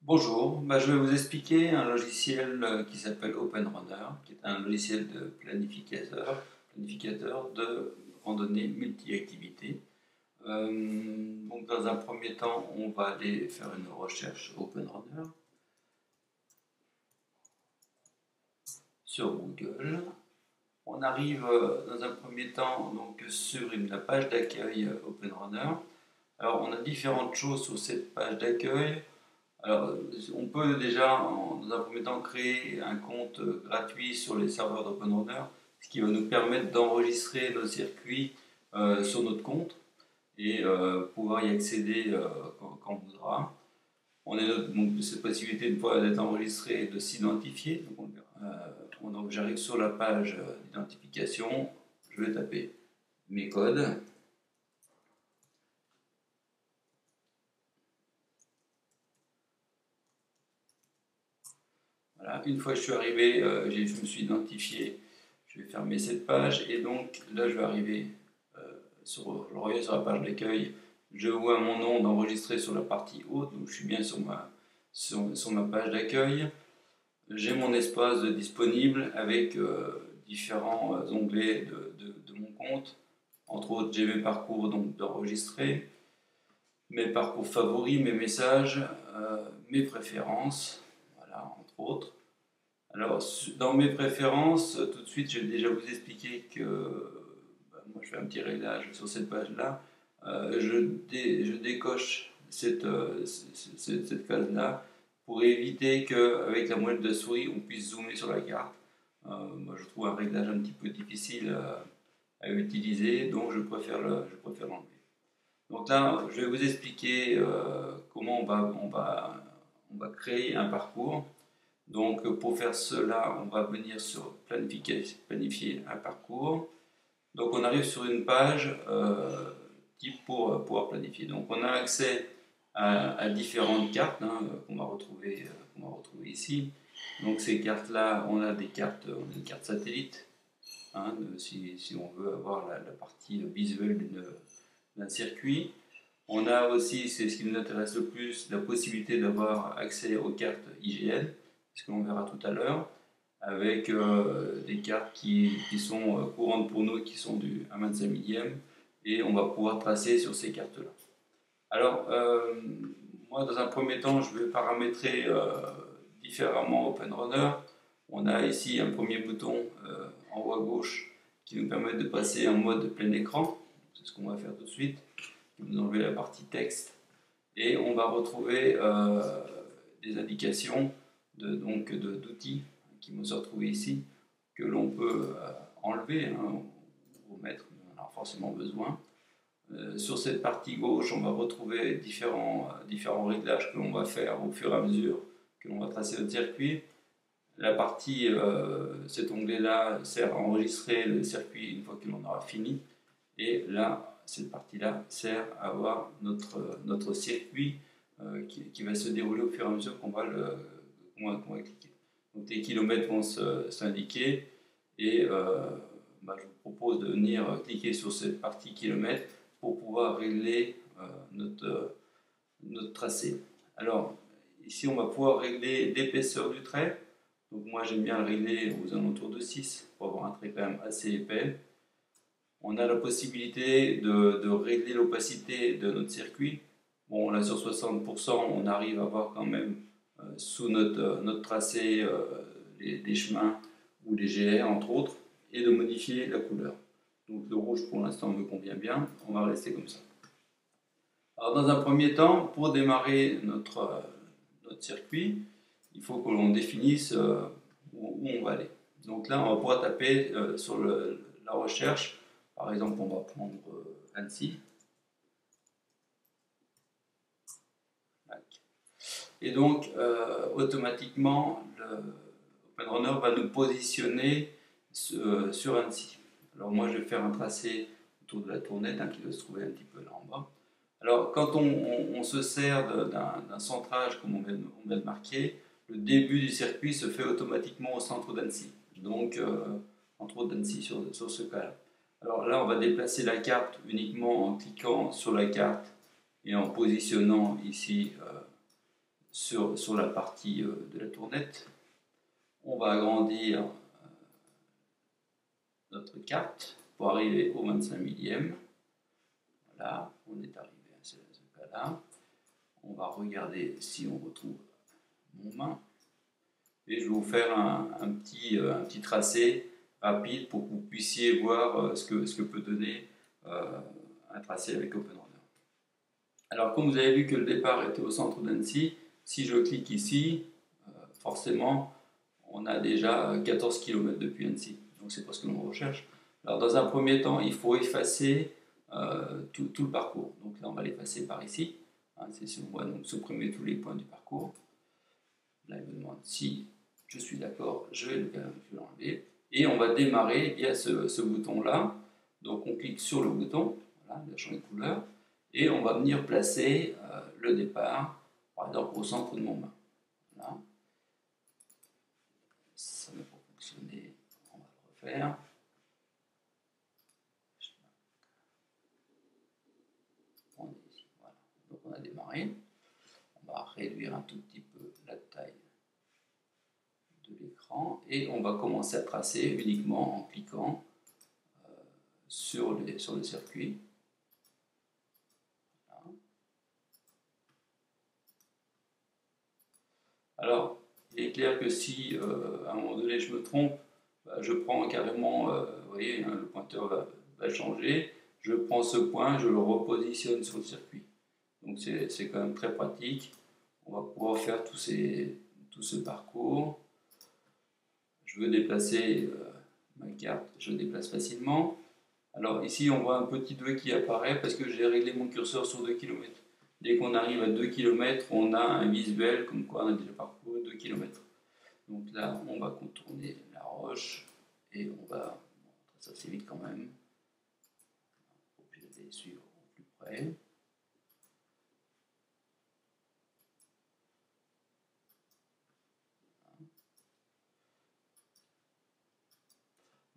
Bonjour, je vais vous expliquer un logiciel qui s'appelle OpenRunner, qui est un logiciel de planificateur de randonnée multi-activité. Donc dans un premier temps, on va aller faire une recherche OpenRunner sur Google. On arrive dans un premier temps donc, sur la page d'accueil OpenRunner. Alors on a différentes choses sur cette page d'accueil. Alors, on peut déjà, dans un premier temps, créer un compte gratuit sur les serveurs d'OpenRunner, ce qui va nous permettre d'enregistrer nos circuits sur notre compte et pouvoir y accéder quand on voudra. On a donc cette possibilité, une fois d'être enregistré, de s'identifier. Donc, j'arrive sur la page d'identification, je vais taper mes codes. Voilà, une fois que je suis arrivé, je me suis identifié, je vais fermer cette page et donc là je vais arriver je reviens sur la page d'accueil, je vois mon nom d'enregistré sur la partie haute, donc je suis bien sur ma page d'accueil. J'ai mon espace disponible avec différents onglets de mon compte. Entre autres, j'ai mes parcours d'enregistré, mes parcours favoris, mes messages, mes préférences, voilà, entre autres. Alors, dans mes préférences, tout de suite, je vais déjà vous expliquer que moi, je fais un petit réglage sur cette page-là. Je décoche cette case-là pour éviter qu'avec la molette de souris, on puisse zoomer sur la carte. Moi, je trouve un réglage un petit peu difficile à utiliser, donc je préfère l'enlever. Donc là, je vais vous expliquer comment on va créer un parcours. Donc pour faire cela, on va venir sur planifier un parcours. Donc on arrive sur une page type pour pouvoir planifier. Donc on a accès à différentes cartes qu'on va retrouver ici. Donc ces cartes-là, on a une carte satellite, si on veut avoir la partie visuelle d'un circuit. On a aussi, c'est ce qui nous intéresse le plus, la possibilité d'avoir accès aux cartes IGN, ce que l'on verra tout à l'heure, avec des cartes qui sont courantes pour nous, qui sont du 1/25 millième, et on va pouvoir tracer sur ces cartes-là. Alors, moi, dans un premier temps, je vais paramétrer différemment OpenRunner. On a ici un premier bouton en haut à gauche qui nous permet de passer en mode plein écran. C'est ce qu'on va faire tout de suite. Vous enlevez la partie texte et on va retrouver des indications d'outils qui vont se retrouver ici, que l'on peut enlever ou remettre, on en a forcément besoin. Sur cette partie gauche, on va retrouver différents réglages que l'on va faire au fur et à mesure que l'on va tracer notre circuit. La partie, cet onglet-là sert à enregistrer le circuit une fois que l'on aura fini. Et là, cette partie-là sert à avoir notre circuit qui va se dérouler au fur et à mesure qu'on va cliquer. Donc les kilomètres vont s'indiquer et je vous propose de venir cliquer sur cette partie kilomètres pour pouvoir régler notre tracé. Alors ici on va pouvoir régler l'épaisseur du trait. Donc moi j'aime bien le régler aux alentours de 6 pour avoir un trait quand même assez épais. On a la possibilité de régler l'opacité de notre circuit. Bon, là sur 60%, on arrive à voir quand même sous notre tracé des chemins ou des GR entre autres, et de modifier la couleur. Donc le rouge pour l'instant me convient bien, on va rester comme ça. Alors dans un premier temps, pour démarrer notre circuit, il faut que l'on définisse où on va aller. Donc là, on va pouvoir taper sur la recherche. Par exemple, on va prendre Annecy. Et donc, automatiquement, OpenRunner va nous positionner sur Annecy. Alors moi, je vais faire un tracé autour de la tournette qui doit se trouver un petit peu là en bas. Alors, quand on se sert d'un centrage, comme on vient de marquer, le début du circuit se fait automatiquement au centre d'Annecy. Donc, entre autres d'Annecy sur ce cas-là. Alors là, on va déplacer la carte uniquement en cliquant sur la carte et en positionnant ici sur la partie de la tournette. On va agrandir notre carte pour arriver au 25 millième. Voilà, on est arrivé à ce cas-là. On va regarder si on retrouve mon main. Et je vais vous faire un petit tracé rapide pour que vous puissiez voir ce que peut donner un tracé avec OpenRunner. Alors, comme vous avez vu que le départ était au centre d'Annecy, si je clique ici, forcément, on a déjà 14 km depuis Annecy. Donc, c'est pas ce que l'on recherche. Alors, dans un premier temps, il faut effacer tout le parcours. Donc là, on va l'effacer par ici. Hein, c'est si on voit donc supprimer tous les points du parcours. Là, il me demande si je suis d'accord, je vais l'enlever. Et on va démarrer via ce bouton-là. Donc, on clique sur le bouton, voilà, il a changé de couleur. Et on va venir placer le départ, par exemple, au centre de mon main. Voilà. Ça n'a pas fonctionné, on va le refaire. On est ici, voilà. Donc on a démarré. On va réduire un tout petit peu la taille de l'écran et on va commencer à tracer uniquement en cliquant sur le circuit. Alors, il est clair que si à un moment donné je me trompe, je prends carrément, vous voyez, hein, le pointeur va changer, je prends ce point, je le repositionne sur le circuit. Donc c'est quand même très pratique. On va pouvoir faire tout ce parcours. Je veux déplacer ma carte, je le déplace facilement. Alors ici on voit un petit 2 qui apparaît parce que j'ai réglé mon curseur sur 2 km. Dès qu'on arrive à 2 km, on a un visuel comme quoi on a déjà parcouru 2 km. Donc là, on va contourner la roche et on va, ça c'est vite quand même, pour que je les suivre au plus près.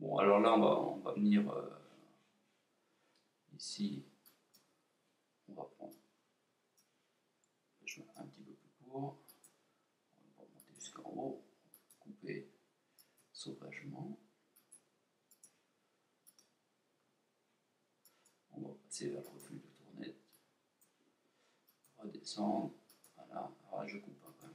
Bon, alors là, on va venir ici, on va prendre le chemin un petit peu plus court. On va monter jusqu'en haut, couper sauvagement. On va passer vers le refuge de tournette, redescendre, voilà, alors là, je coupe pas vraiment.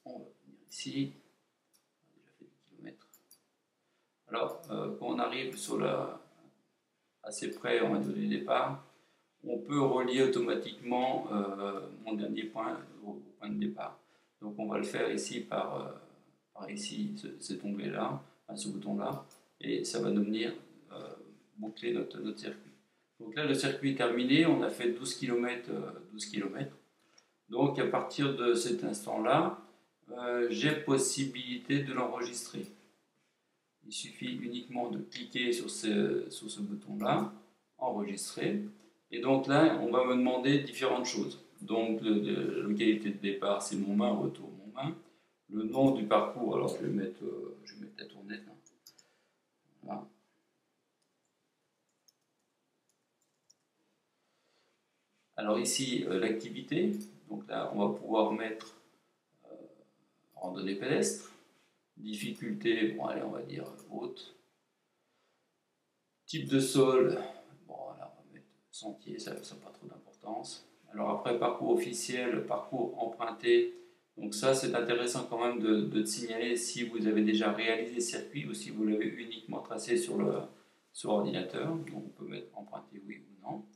On va venir ici, on a déjà fait 10 km. Alors, quand on arrive sur assez près, on va donner le départ, on peut relier automatiquement mon dernier point au point de départ. Donc on va le faire ici par ici, cet onglet-là, ce bouton-là, et ça va nous venir boucler notre circuit. Donc là, le circuit est terminé, on a fait 12 km. Donc à partir de cet instant-là, j'ai possibilité de l'enregistrer. Il suffit uniquement de cliquer sur ce bouton-là, enregistrer. Et donc là, on va me demander différentes choses. Donc la localité de départ, c'est mon main, retour mon main. Le nom du parcours, alors je vais mettre la tournette. Hein. Voilà. Alors ici, l'activité. Donc là, on va pouvoir mettre randonnée pédestre. Difficulté, bon allez, on va dire haute. Type de sol, bon là, on va mettre sentier, ça n'a pas trop d'importance. Alors après, parcours officiel, parcours emprunté. Donc ça, c'est intéressant quand même de signaler si vous avez déjà réalisé le circuit ou si vous l'avez uniquement tracé sur ordinateur. Donc on peut mettre emprunté oui ou non.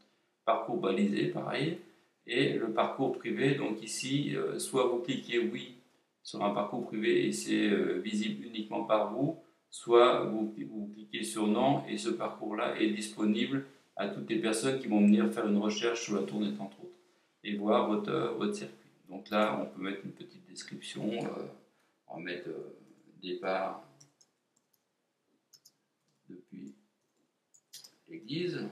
Parcours balisé, pareil. Et le parcours privé, donc ici, soit vous cliquez oui sur un parcours privé et c'est visible uniquement par vous, soit vous cliquez sur non et ce parcours-là est disponible à toutes les personnes qui vont venir faire une recherche sur la tournette entre autres et voir votre circuit. Donc là, on peut mettre une petite description, on va mettre départ depuis l'église.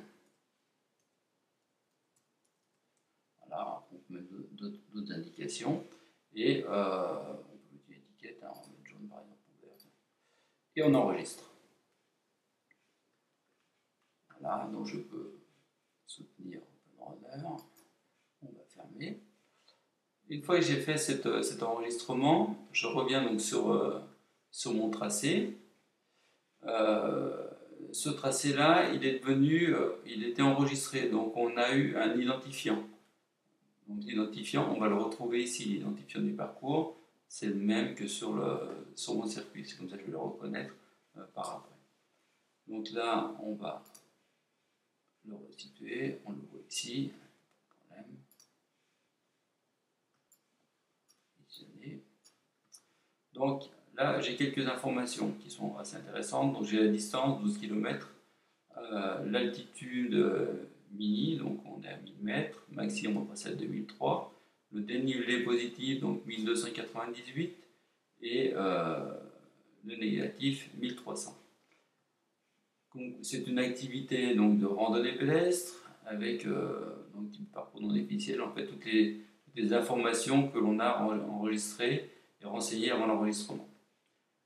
Voilà, on peut mettre d'autres indications et on peut mettre une étiquette, hein, on va mettre jaune par exemple, et on enregistre. Voilà, donc je peux soutenir un peu le runner. On va fermer. Une fois que j'ai fait cet enregistrement, je reviens donc sur mon tracé. Ce tracé-là, il était enregistré, donc on a eu un identifiant. Donc l'identifiant, on va le retrouver ici, l'identifiant du parcours, c'est le même que sur mon circuit, c'est comme ça que je vais le reconnaître par après. Donc là, on va le resituer, on le voit ici, pas de problème. Donc là, j'ai quelques informations qui sont assez intéressantes. Donc j'ai la distance, 12 km, l'altitude mini, donc on est à 1000 mètres, maxi on va passer à 2003, le dénivelé positif, donc 1298, et le négatif, 1300. C'est une activité donc, de randonnée pédestre, avec donc, un parcours non difficile, en fait toutes les informations que l'on a enregistrées et renseignées avant l'enregistrement.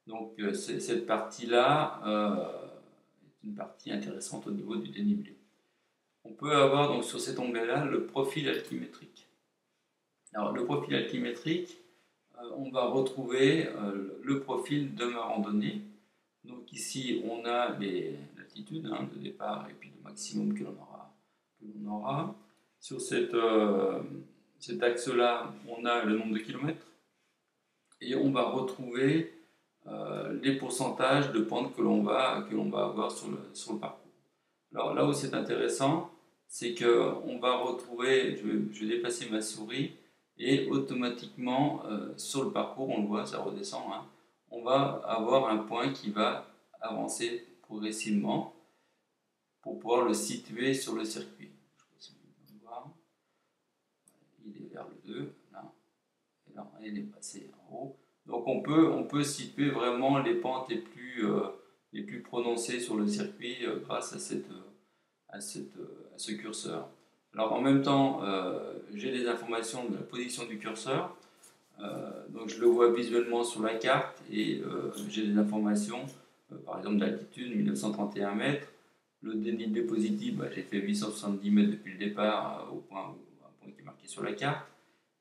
Donc cette partie-là est une partie intéressante au niveau du dénivelé. On peut avoir donc sur cet onglet-là le profil altimétrique. Alors le profil altimétrique, on va retrouver le profil de ma randonnée. Donc ici on a l'altitude de départ et puis le maximum que l'on aura. Sur cet axe-là, on a le nombre de kilomètres et on va retrouver les pourcentages de pente que l'on va avoir sur le parcours. Alors là où c'est intéressant, c'est qu'on va retrouver, je vais déplacer ma souris et automatiquement sur le parcours, on le voit, ça redescend, hein, on va avoir un point qui va avancer progressivement pour pouvoir le situer sur le circuit. Je sais pas si vous pouvez voir. Il est vers le 2, là, et là, il est passé en haut. Donc on peut situer vraiment les pentes les plus prononcées sur le circuit grâce à ce curseur. Alors en même temps, j'ai des informations de la position du curseur, donc je le vois visuellement sur la carte et j'ai des informations, par exemple d'altitude, 1931 mètres, le dénivelé positif, j'ai fait 870 mètres depuis le départ au point qui est marqué sur la carte.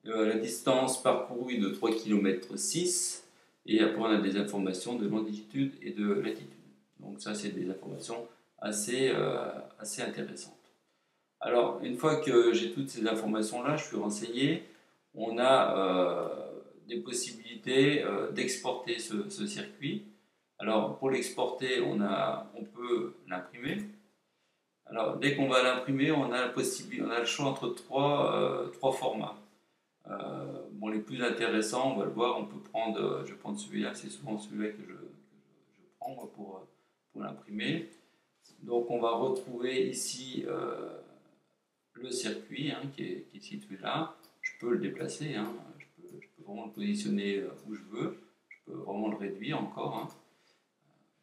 La distance parcourue est de 3 km 6 et après on a des informations de longitude et de latitude. Donc ça c'est des informations assez intéressantes. Alors une fois que j'ai toutes ces informations là, je suis renseigné, on a des possibilités d'exporter ce circuit. Alors pour l'exporter, on peut l'imprimer. Alors dès qu'on va l'imprimer, on a le choix entre trois formats. Bon, les plus intéressants, on va le voir, je vais prendre celui-là, c'est souvent celui-là que je prends pour l'imprimer. Donc on va retrouver ici le circuit qui est situé là. Je peux le déplacer, je peux vraiment le positionner où je veux, je peux vraiment le réduire encore.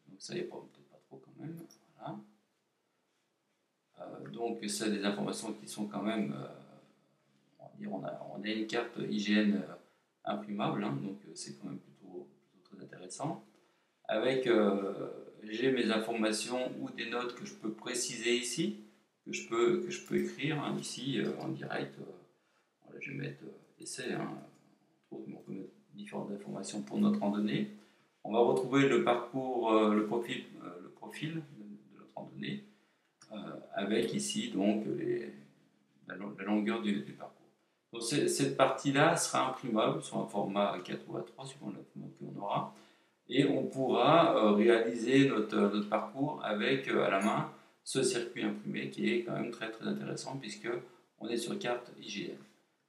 Donc ça n'est peut-être pas trop quand même. Voilà. Donc c'est des informations qui sont quand même... on a une carte IGN imprimable, donc c'est quand même plutôt très intéressant. Avec, j'ai mes informations ou des notes que je peux préciser ici, que je peux écrire ici en direct. Voilà, je vais mettre essai, on peut mettre différentes informations pour notre randonnée. On va retrouver le parcours, le profil de notre randonnée, avec ici donc la longueur du parcours. Donc cette partie-là sera imprimable sur un format 4 ou A3 suivant le format que l'on aura, et on pourra réaliser notre parcours avec à la main ce circuit imprimé qui est quand même très très intéressant puisque on est sur carte IGN.